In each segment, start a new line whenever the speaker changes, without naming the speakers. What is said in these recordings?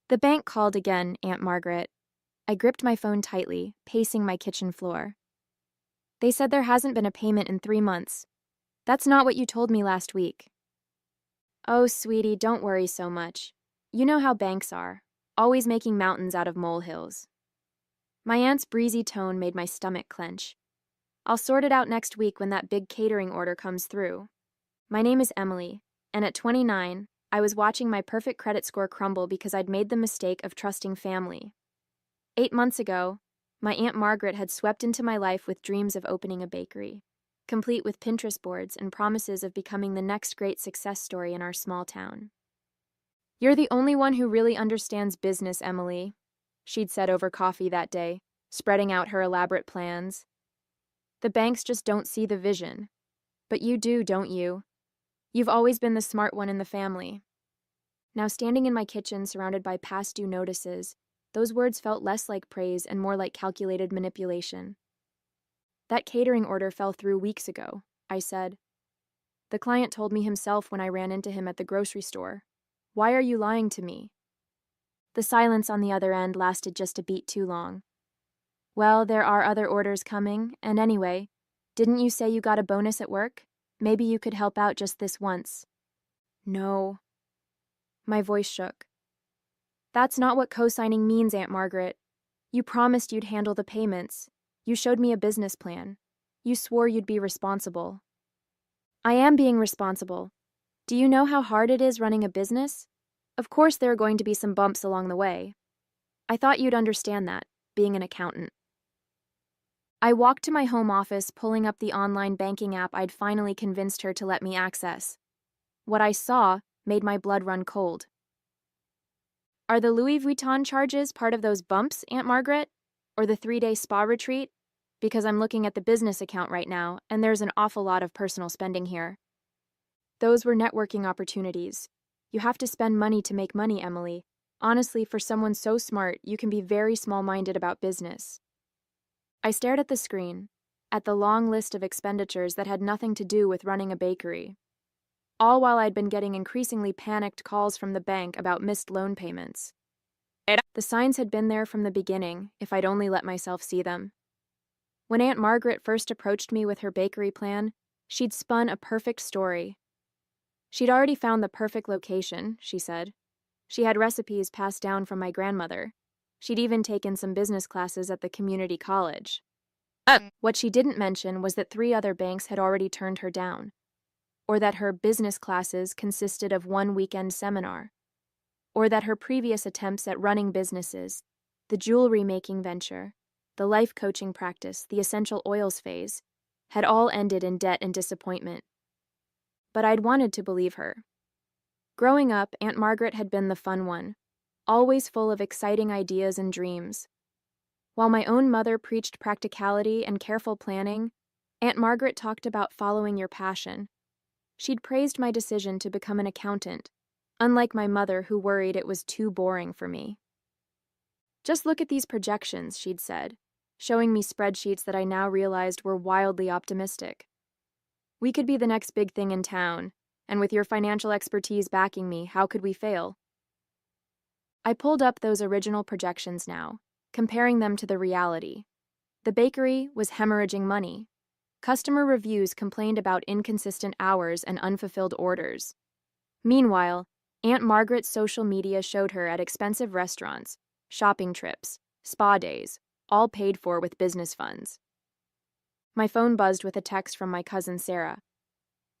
The bank called again, Aunt Margaret. I gripped my phone tightly, pacing my kitchen floor. They said there hasn't been a payment in 3 months. That's not what you told me last week. Oh, sweetie, don't worry so much. You know how banks are, always making mountains out of molehills. My aunt's breezy tone made my stomach clench. I'll sort it out next week when that big catering order comes through. My name is Emily, and at 29, I was watching my perfect credit score crumble because I'd made the mistake of trusting family. 8 months ago, my Aunt Margaret had swept into my life with dreams of opening a bakery, complete with Pinterest boards and promises of becoming the next great success story in our small town. "You're the only one who really understands business, Emily," she'd said over coffee that day, spreading out her elaborate plans. "The banks just don't see the vision. But you do, don't you? You've always been the smart one in the family." Now, standing in my kitchen surrounded by past due notices, those words felt less like praise and more like calculated manipulation. "That catering order fell through weeks ago," I said. "The client told me himself when I ran into him at the grocery store. Why are you lying to me?" The silence on the other end lasted just a beat too long. "Well, there are other orders coming, and anyway, didn't you say you got a bonus at work? Maybe you could help out just this once." "No." My voice shook. "That's not what co-signing means, Aunt Margaret. You promised you'd handle the payments. You showed me a business plan. You swore you'd be responsible." "I am being responsible. Do you know how hard it is running a business? Of course there are going to be some bumps along the way. I thought you'd understand that, being an accountant." I walked to my home office, pulling up the online banking app I'd finally convinced her to let me access. What I saw made my blood run cold. "Are the Louis Vuitton charges part of those bumps, Aunt Margaret? Or the 3-day spa retreat? Because I'm looking at the business account right now, and there's an awful lot of personal spending here." "Those were networking opportunities. You have to spend money to make money, Emily. Honestly, for someone so smart, you can be very small-minded about business." I stared at the screen, at the long list of expenditures that had nothing to do with running a bakery. All while I'd been getting increasingly panicked calls from the bank about missed loan payments. The signs had been there from the beginning, if I'd only let myself see them. When Aunt Margaret first approached me with her bakery plan, she'd spun a perfect story. She'd already found the perfect location, she said. She had recipes passed down from my grandmother. She'd even taken some business classes at the community college. What she didn't mention was that 3 other banks had already turned her down, or that her business classes consisted of one weekend seminar, or that her previous attempts at running businesses, the jewelry-making venture, the life coaching practice, the essential oils phase, had all ended in debt and disappointment. But I'd wanted to believe her. Growing up, Aunt Margaret had been the fun one, always full of exciting ideas and dreams. While my own mother preached practicality and careful planning, Aunt Margaret talked about following your passion. She'd praised my decision to become an accountant, unlike my mother who worried it was too boring for me. "Just look at these projections," she'd said, showing me spreadsheets that I now realized were wildly optimistic. "We could be the next big thing in town, and with your financial expertise backing me, how could we fail?" I pulled up those original projections now, comparing them to the reality. The bakery was hemorrhaging money. Customer reviews complained about inconsistent hours and unfulfilled orders. Meanwhile, Aunt Margaret's social media showed her at expensive restaurants, shopping trips, spa days, all paid for with business funds. My phone buzzed with a text from my cousin Sarah.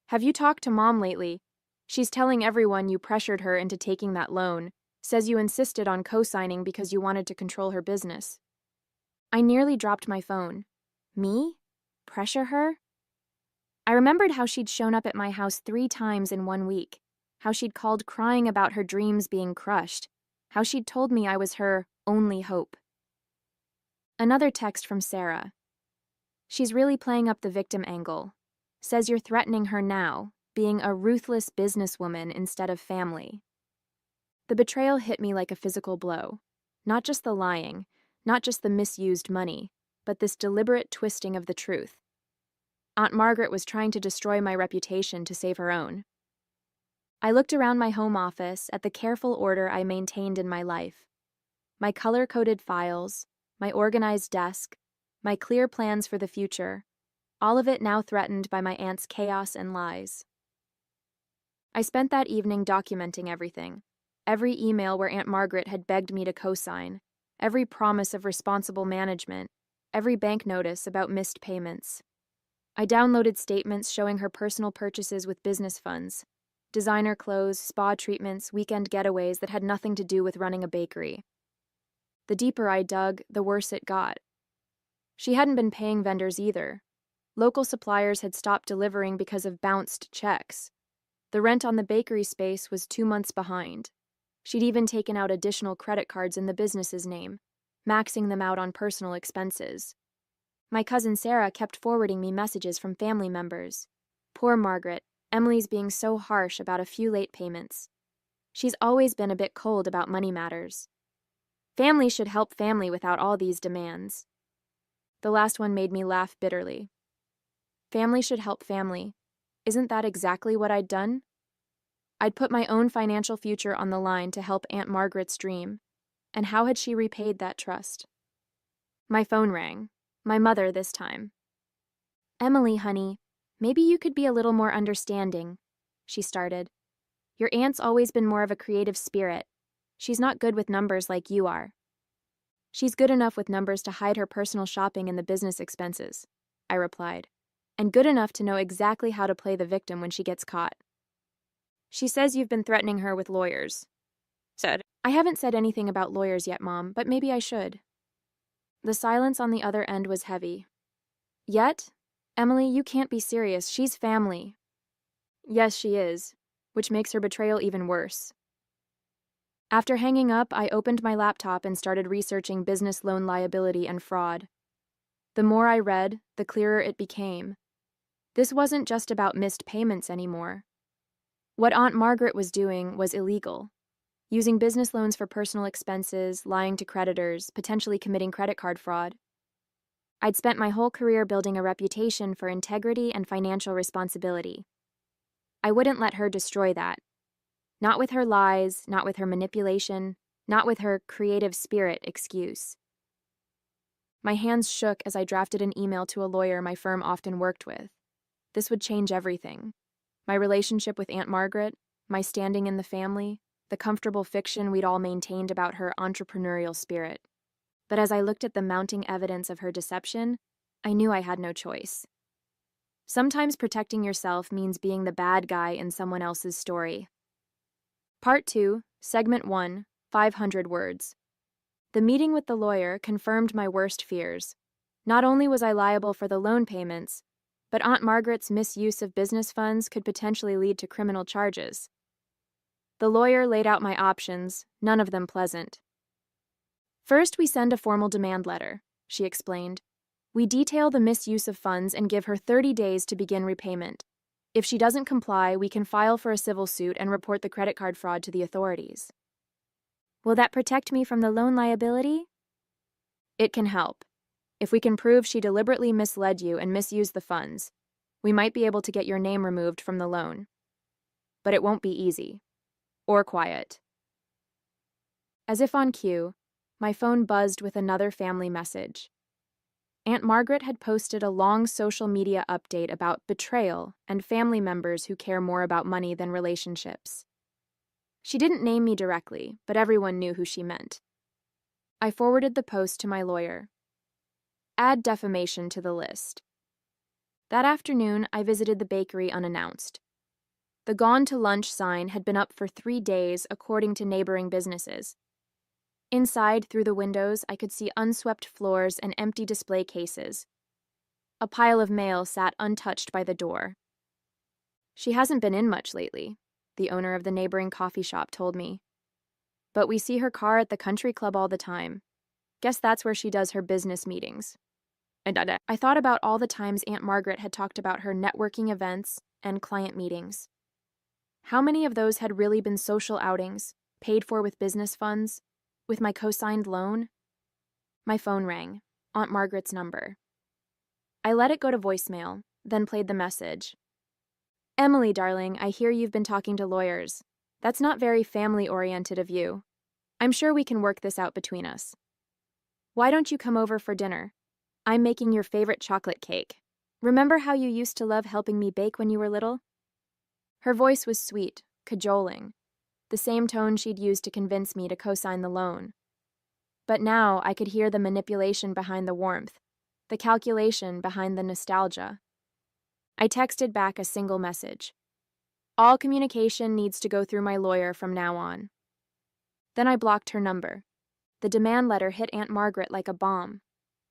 "Have you talked to Mom lately? She's telling everyone you pressured her into taking that loan, says you insisted on co-signing because you wanted to control her business." I nearly dropped my phone. Me? Pressure her? I remembered how she'd shown up at my house 3 times in 1 week, how she'd called crying about her dreams being crushed, how she'd told me I was her only hope. Another text from Sarah. "She's really playing up the victim angle. Says you're threatening her now, being a ruthless businesswoman instead of family." The betrayal hit me like a physical blow. Not just the lying, not just the misused money, but this deliberate twisting of the truth. Aunt Margaret was trying to destroy my reputation to save her own. I looked around my home office at the careful order I maintained in my life. My color-coded files, my organized desk, my clear plans for the future, all of it now threatened by my aunt's chaos and lies. I spent that evening documenting everything. Every email where Aunt Margaret had begged me to co-sign, every promise of responsible management, every bank notice about missed payments. I downloaded statements showing her personal purchases with business funds, designer clothes, spa treatments, weekend getaways that had nothing to do with running a bakery. The deeper I dug, the worse it got. She hadn't been paying vendors either. Local suppliers had stopped delivering because of bounced checks. The rent on the bakery space was 2 months behind. She'd even taken out additional credit cards in the business's name, maxing them out on personal expenses. My cousin Sarah kept forwarding me messages from family members. Poor Margaret, Emily's being so harsh about a few late payments. She's always been a bit cold about money matters. Family should help family without all these demands. The last one made me laugh bitterly. Family should help family. Isn't that exactly what I'd done? I'd put my own financial future on the line to help Aunt Margaret's dream. And how had she repaid that trust? My phone rang. My mother this time. "Emily, honey, maybe you could be a little more understanding," she started. "Your aunt's always been more of a creative spirit. She's not good with numbers like you are." "She's good enough with numbers to hide her personal shopping and the business expenses," I replied, "and good enough to know exactly how to play the victim when she gets caught." "She says you've been threatening her with lawyers," said. "I haven't said anything about lawyers yet, Mom, but maybe I should." The silence on the other end was heavy. "Yet? Emily, you can't be serious. She's family." "Yes, she is, which makes her betrayal even worse." After hanging up, I opened my laptop and started researching business loan liability and fraud. The more I read, the clearer it became. This wasn't just about missed payments anymore. What Aunt Margaret was doing was illegal. Using business loans for personal expenses, lying to creditors, potentially committing credit card fraud. I'd spent my whole career building a reputation for integrity and financial responsibility. I wouldn't let her destroy that. Not with her lies, not with her manipulation, not with her creative spirit excuse. My hands shook as I drafted an email to a lawyer my firm often worked with. This would change everything. My relationship with Aunt Margaret, my standing in the family, the comfortable fiction we'd all maintained about her entrepreneurial spirit. But as I looked at the mounting evidence of her deception, I knew I had no choice. Sometimes protecting yourself means being the bad guy in someone else's story. Part 2, Segment 1, 500 words. The meeting with the lawyer confirmed my worst fears. Not only was I liable for the loan payments, but Aunt Margaret's misuse of business funds could potentially lead to criminal charges. The lawyer laid out my options, none of them pleasant. "First, we send a formal demand letter," she explained. "We detail the misuse of funds and give her 30 days to begin repayment. If she doesn't comply, we can file for a civil suit and report the credit card fraud to the authorities." "Will that protect me from the loan liability?" "It can help. If we can prove she deliberately misled you and misused the funds, we might be able to get your name removed from the loan. But it won't be easy. Or quiet." As if on cue, my phone buzzed with another family message. Aunt Margaret had posted a long social media update about betrayal and family members who care more about money than relationships. She didn't name me directly, but everyone knew who she meant. I forwarded the post to my lawyer. Add defamation to the list. That afternoon, I visited the bakery unannounced. The "Gone to Lunch" sign had been up for 3 days, according to neighboring businesses. Inside, through the windows, I could see unswept floors and empty display cases. A pile of mail sat untouched by the door. "She hasn't been in much lately," the owner of the neighboring coffee shop told me. "But we see her car at the country club all the time. Guess that's where she does her business meetings." And I thought about all the times Aunt Margaret had talked about her networking events and client meetings. How many of those had really been social outings, paid for with business funds, with my co-signed loan? My phone rang, Aunt Margaret's number. I let it go to voicemail, then played the message. Emily, darling, I hear you've been talking to lawyers. That's not very family-oriented of you. I'm sure we can work this out between us. Why don't you come over for dinner? I'm making your favorite chocolate cake. Remember how you used to love helping me bake when you were little? Her voice was sweet, cajoling, the same tone she'd used to convince me to co-sign the loan. But now I could hear the manipulation behind the warmth, the calculation behind the nostalgia. I texted back a single message. All communication needs to go through my lawyer from now on. Then I blocked her number. The demand letter hit Aunt Margaret like a bomb.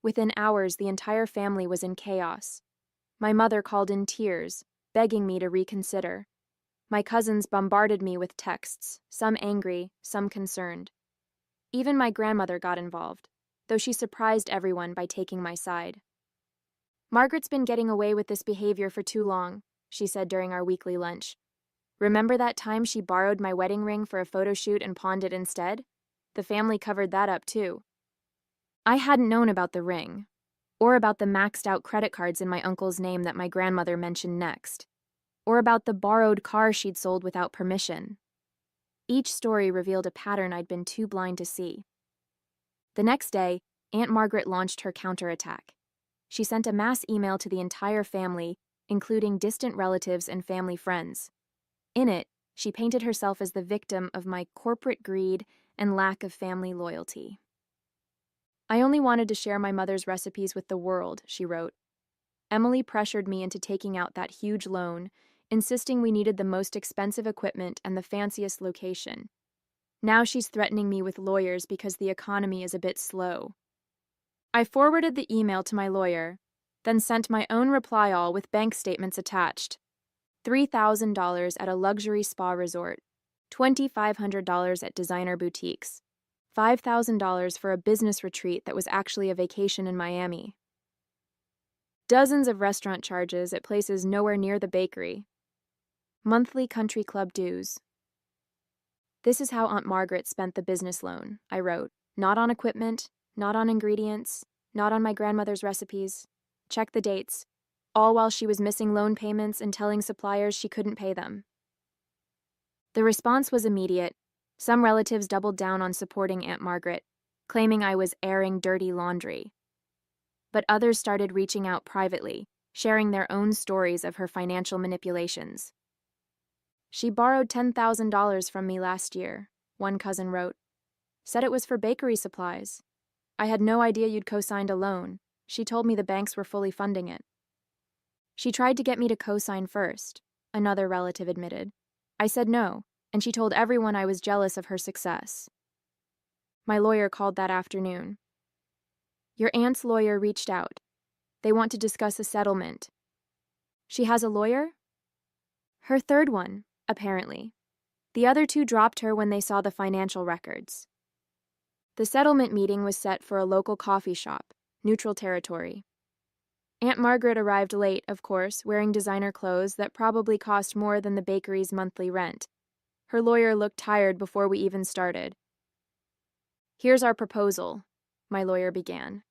Within hours, the entire family was in chaos. My mother called in tears, begging me to reconsider. My cousins bombarded me with texts, some angry, some concerned. Even my grandmother got involved, though she surprised everyone by taking my side. Margaret's been getting away with this behavior for too long, she said during our weekly lunch. Remember that time she borrowed my wedding ring for a photo shoot and pawned it instead? The family covered that up too. I hadn't known about the ring, or about the maxed-out credit cards in my uncle's name that my grandmother mentioned next, or about the borrowed car she'd sold without permission. Each story revealed a pattern I'd been too blind to see. The next day, Aunt Margaret launched her counterattack. She sent a mass email to the entire family, including distant relatives and family friends. In it, she painted herself as the victim of my corporate greed and lack of family loyalty. I only wanted to share my mother's recipes with the world, she wrote. Emily pressured me into taking out that huge loan, insisting we needed the most expensive equipment and the fanciest location. Now she's threatening me with lawyers because the economy is a bit slow. I forwarded the email to my lawyer, then sent my own reply all with bank statements attached. $3,000 at a luxury spa resort, $2,500 at designer boutiques, $5,000 for a business retreat that was actually a vacation in Miami. Dozens of restaurant charges at places nowhere near the bakery. Monthly country club dues. This is how Aunt Margaret spent the business loan, I wrote. Not on equipment, not on ingredients, not on my grandmother's recipes. Check the dates. All while she was missing loan payments and telling suppliers she couldn't pay them. The response was immediate. Some relatives doubled down on supporting Aunt Margaret, claiming I was airing dirty laundry. But others started reaching out privately, sharing their own stories of her financial manipulations. She borrowed $10,000 from me last year, one cousin wrote. Said it was for bakery supplies. I had no idea you'd co-signed a loan. She told me the banks were fully funding it. She tried to get me to co-sign first, another relative admitted. I said no, and she told everyone I was jealous of her success. My lawyer called that afternoon. Your aunt's lawyer reached out. They want to discuss a settlement. She has a lawyer? Her third one, apparently. The other two dropped her when they saw the financial records. The settlement meeting was set for a local coffee shop, neutral territory. Aunt Margaret arrived late, of course, wearing designer clothes that probably cost more than the bakery's monthly rent. Her lawyer looked tired before we even started. Here's our proposal, my lawyer began.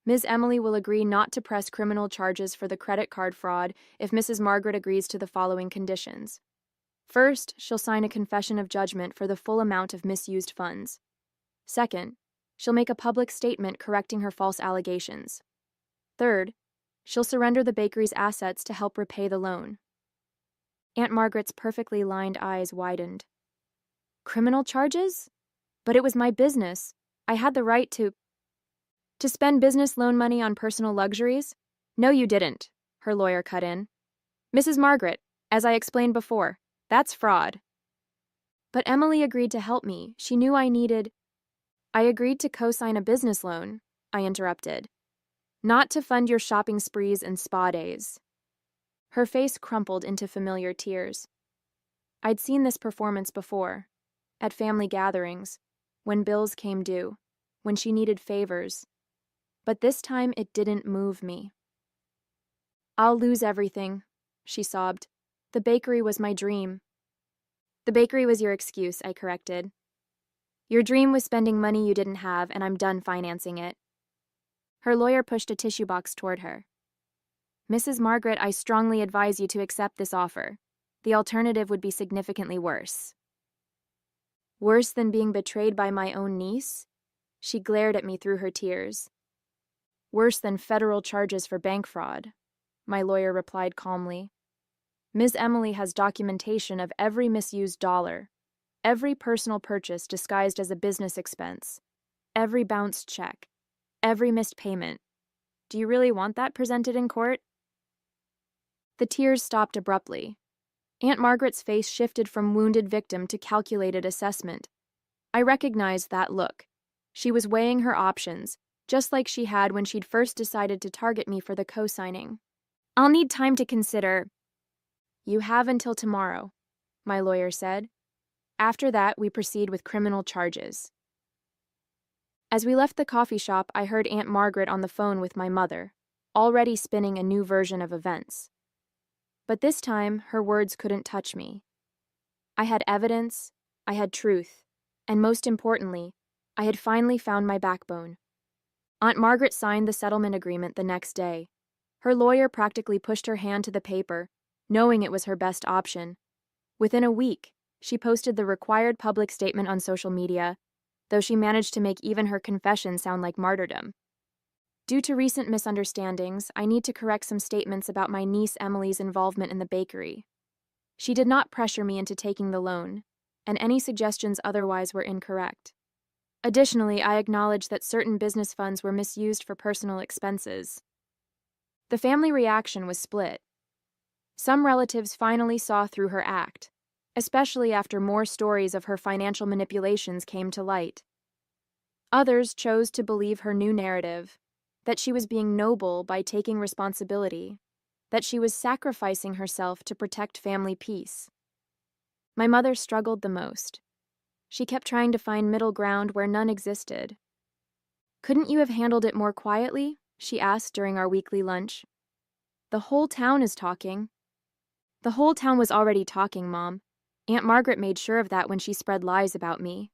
Ms. Emily will agree not to press criminal charges for the credit card fraud if Mrs. Margaret agrees to the following conditions. First, she'll sign a confession of judgment for the full amount of misused funds. Second, she'll make a public statement correcting her false allegations. Third, she'll surrender the bakery's assets to help repay the loan. Aunt Margaret's perfectly lined eyes widened. Criminal charges? But it was my business. I had the right to spend business loan money on personal luxuries? No, you didn't, her lawyer cut in. Mrs. Margaret, as I explained before, that's fraud. But Emily agreed to help me. She knew I needed. I agreed to co-sign a business loan, I interrupted. Not to fund your shopping sprees and spa days. Her face crumpled into familiar tears. I'd seen this performance before, at family gatherings, when bills came due, when she needed favors. But this time it didn't move me. I'll lose everything, she sobbed. The bakery was my dream. The bakery was your excuse, I corrected. Your dream was spending money you didn't have, and I'm done financing it. Her lawyer pushed a tissue box toward her. Mrs. Margaret, I strongly advise you to accept this offer. The alternative would be significantly worse. Worse than being betrayed by my own niece? She glared at me through her tears. Worse than federal charges for bank fraud, my lawyer replied calmly. Ms. Emily has documentation of every misused dollar, every personal purchase disguised as a business expense, every bounced check, every missed payment. Do you really want that presented in court? The tears stopped abruptly. Aunt Margaret's face shifted from wounded victim to calculated assessment. I recognized that look. She was weighing her options, just like she had when she'd first decided to target me for the co-signing. I'll need time to consider. You have until tomorrow, my lawyer said. After that, we proceed with criminal charges. As we left the coffee shop, I heard Aunt Margaret on the phone with my mother, already spinning a new version of events. But this time, her words couldn't touch me. I had evidence, I had truth, and most importantly, I had finally found my backbone. Aunt Margaret signed the settlement agreement the next day. Her lawyer practically pushed her hand to the paper, knowing it was her best option. Within a week, she posted the required public statement on social media, though she managed to make even her confession sound like martyrdom. Due to recent misunderstandings, I need to correct some statements about my niece Emily's involvement in the bakery. She did not pressure me into taking the loan, and any suggestions otherwise were incorrect. Additionally, I acknowledge that certain business funds were misused for personal expenses. The family reaction was split. Some relatives finally saw through her act, especially after more stories of her financial manipulations came to light. Others chose to believe her new narrative, that she was being noble by taking responsibility, that she was sacrificing herself to protect family peace. My mother struggled the most. She kept trying to find middle ground where none existed. Couldn't you have handled it more quietly? She asked during our weekly lunch. The whole town is talking. The whole town was already talking, Mom. Aunt Margaret made sure of that when she spread lies about me.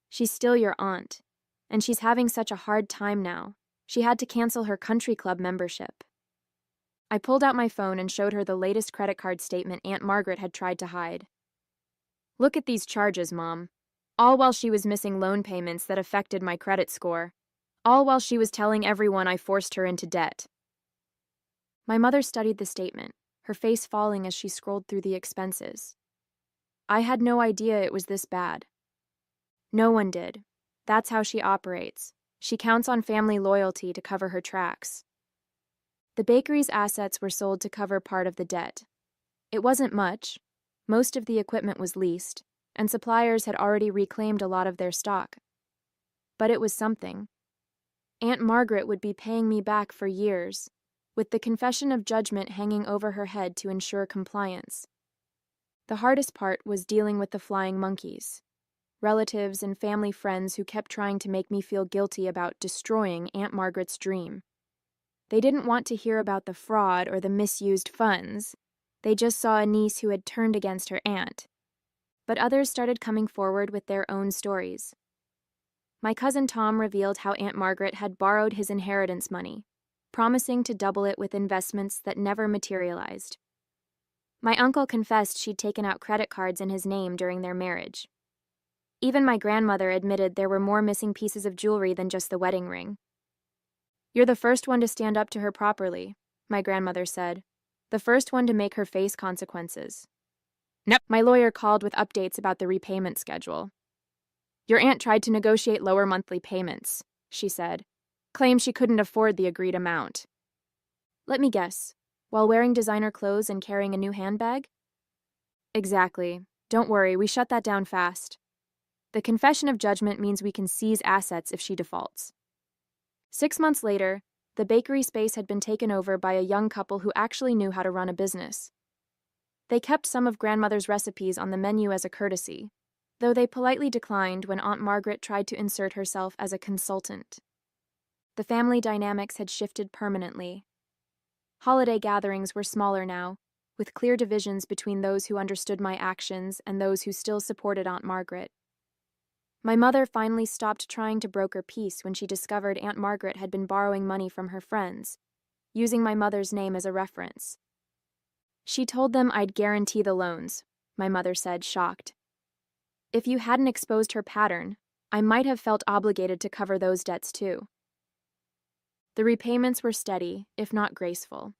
She's still your aunt, and she's having such a hard time now. She had to cancel her country club membership. I pulled out my phone and showed her the latest credit card statement Aunt Margaret had tried to hide. Look at these charges, Mom. All while she was missing loan payments that affected my credit score. All while she was telling everyone I forced her into debt. My mother studied the statement, her face falling as she scrolled through the expenses. I had no idea it was this bad. No one did. That's how she operates. She counts on family loyalty to cover her tracks. The bakery's assets were sold to cover part of the debt. It wasn't much. Most of the equipment was leased, and suppliers had already reclaimed a lot of their stock. But it was something. Aunt Margaret would be paying me back for years, with the confession of judgment hanging over her head to ensure compliance. The hardest part was dealing with the flying monkeys, relatives and family friends who kept trying to make me feel guilty about destroying Aunt Margaret's dream. They didn't want to hear about the fraud or the misused funds. They just saw a niece who had turned against her aunt. But others started coming forward with their own stories. My cousin Tom revealed how Aunt Margaret had borrowed his inheritance money, promising to double it with investments that never materialized. My uncle confessed she'd taken out credit cards in his name during their marriage. Even my grandmother admitted there were more missing pieces of jewelry than just the wedding ring. You're the first one to stand up to her properly, my grandmother said. The first one to make her face consequences. Nope. My lawyer called with updates about the repayment schedule. Your aunt tried to negotiate lower monthly payments, she said. Claimed she couldn't afford the agreed amount. Let me guess. While wearing designer clothes and carrying a new handbag? Exactly. Don't worry, we shut that down fast. The confession of judgment means we can seize assets if she defaults. 6 months later, the bakery space had been taken over by a young couple who actually knew how to run a business. They kept some of grandmother's recipes on the menu as a courtesy, though they politely declined when Aunt Margaret tried to insert herself as a consultant. The family dynamics had shifted permanently. Holiday gatherings were smaller now, with clear divisions between those who understood my actions and those who still supported Aunt Margaret. My mother finally stopped trying to broker peace when she discovered Aunt Margaret had been borrowing money from her friends, using my mother's name as a reference. She told them I'd guarantee the loans, my mother said, shocked. If you hadn't exposed her pattern, I might have felt obligated to cover those debts too. The repayments were steady, if not graceful.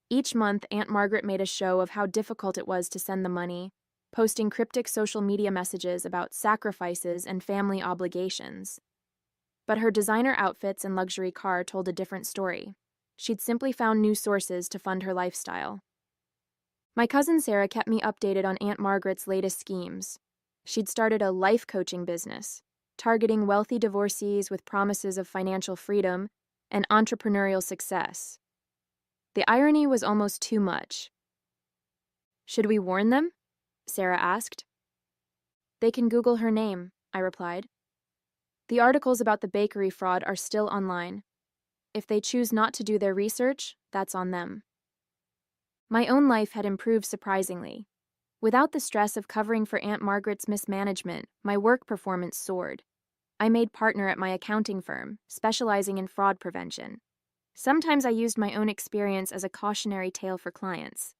Each month, Aunt Margaret made a show of how difficult it was to send the money, posting cryptic social media messages about sacrifices and family obligations. But her designer outfits and luxury car told a different story. She'd simply found new sources to fund her lifestyle. My cousin Sarah kept me updated on Aunt Margaret's latest schemes. She'd started a life coaching business, targeting wealthy divorcees with promises of financial freedom and entrepreneurial success. The irony was almost too much. Should we warn them? Sarah asked. They can Google her name, I replied. The articles about the bakery fraud are still online. If they choose not to do their research, that's on them. My own life had improved surprisingly. Without the stress of covering for Aunt Margaret's mismanagement, my work performance soared. I made partner at my accounting firm, specializing in fraud prevention. Sometimes I used my own experience as a cautionary tale for clients.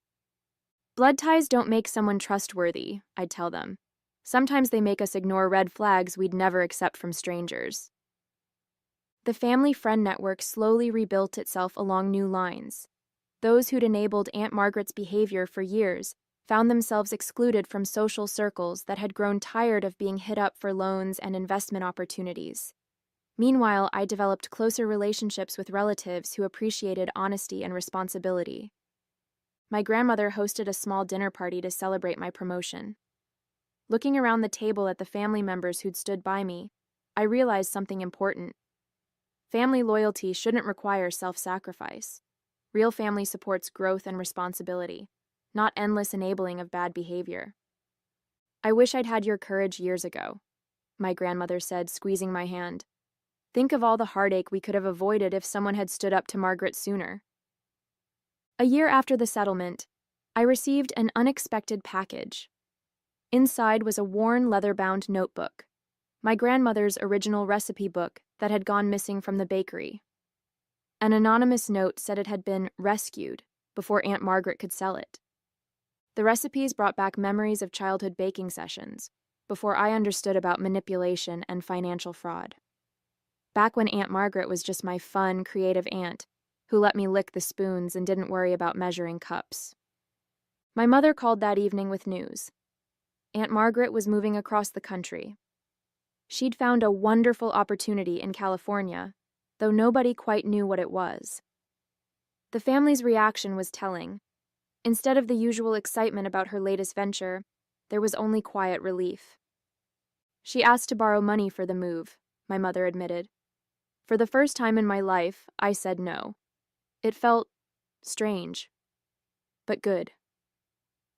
Blood ties don't make someone trustworthy, I'd tell them. Sometimes they make us ignore red flags we'd never accept from strangers. The family friend network slowly rebuilt itself along new lines. Those who'd enabled Aunt Margaret's behavior for years found themselves excluded from social circles that had grown tired of being hit up for loans and investment opportunities. Meanwhile, I developed closer relationships with relatives who appreciated honesty and responsibility. My grandmother hosted a small dinner party to celebrate my promotion. Looking around the table at the family members who'd stood by me, I realized something important. Family loyalty shouldn't require self-sacrifice. Real family supports growth and responsibility, not endless enabling of bad behavior. I wish I'd had your courage years ago, my grandmother said, squeezing my hand. Think of all the heartache we could have avoided if someone had stood up to Margaret sooner. A year after the settlement, I received an unexpected package. Inside was a worn leather-bound notebook, my grandmother's original recipe book that had gone missing from the bakery. An anonymous note said it had been rescued before Aunt Margaret could sell it. The recipes brought back memories of childhood baking sessions, before I understood about manipulation and financial fraud. Back when Aunt Margaret was just my fun, creative aunt, who let me lick the spoons and didn't worry about measuring cups. My mother called that evening with news. Aunt Margaret was moving across the country. She'd found a wonderful opportunity in California, though nobody quite knew what it was. The family's reaction was telling. Instead of the usual excitement about her latest venture, there was only quiet relief. She asked to borrow money for the move, my mother admitted. For the first time in my life, I said no. It felt strange, but good.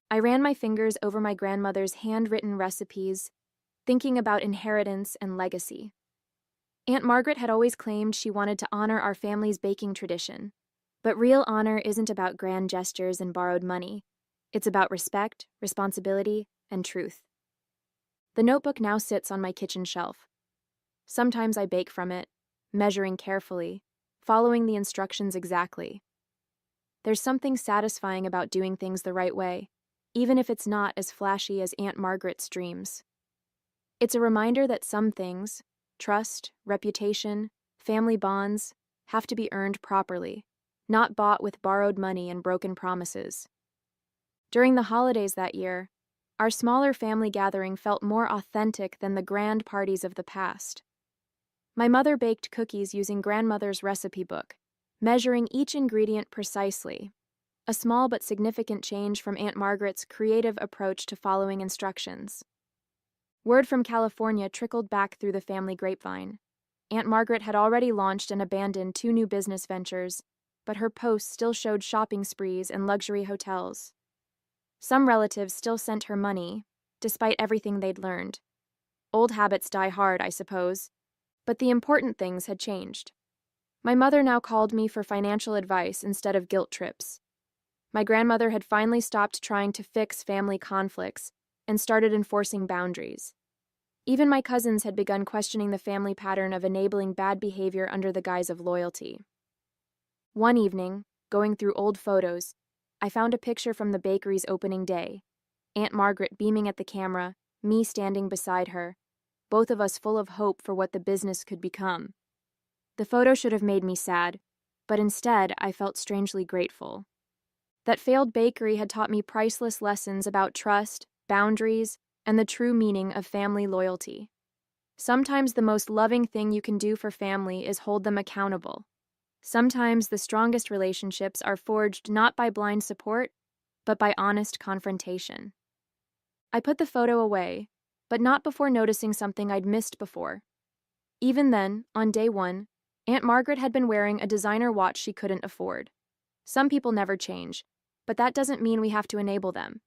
I ran my fingers over my grandmother's handwritten recipes, thinking about inheritance and legacy. Aunt Margaret had always claimed she wanted to honor our family's baking tradition, but real honor isn't about grand gestures and borrowed money. It's about respect, responsibility, and truth. The notebook now sits on my kitchen shelf. Sometimes I bake from it, measuring carefully, following the instructions exactly. There's something satisfying about doing things the right way, even if it's not as flashy as Aunt Margaret's dreams. It's a reminder that some things, trust, reputation, family bonds, have to be earned properly, not bought with borrowed money and broken promises. During the holidays that year, our smaller family gathering felt more authentic than the grand parties of the past. My mother baked cookies using grandmother's recipe book, measuring each ingredient precisely, a small but significant change from Aunt Margaret's creative approach to following instructions. Word from California trickled back through the family grapevine. Aunt Margaret had already launched and abandoned 2 new business ventures, but her posts still showed shopping sprees and luxury hotels. Some relatives still sent her money, despite everything they'd learned. Old habits die hard, I suppose, but the important things had changed. My mother now called me for financial advice instead of guilt trips. My grandmother had finally stopped trying to fix family conflicts and started enforcing boundaries. Even my cousins had begun questioning the family pattern of enabling bad behavior under the guise of loyalty. One evening, going through old photos, I found a picture from the bakery's opening day. Aunt Margaret beaming at the camera, me standing beside her, both of us full of hope for what the business could become. The photo should have made me sad, but instead I felt strangely grateful. That failed bakery had taught me priceless lessons about trust, boundaries, and the true meaning of family loyalty. Sometimes the most loving thing you can do for family is hold them accountable. Sometimes the strongest relationships are forged not by blind support, but by honest confrontation. I put the photo away, but not before noticing something I'd missed before. Even then, on day one, Aunt Margaret had been wearing a designer watch she couldn't afford. Some people never change, but that doesn't mean we have to enable them.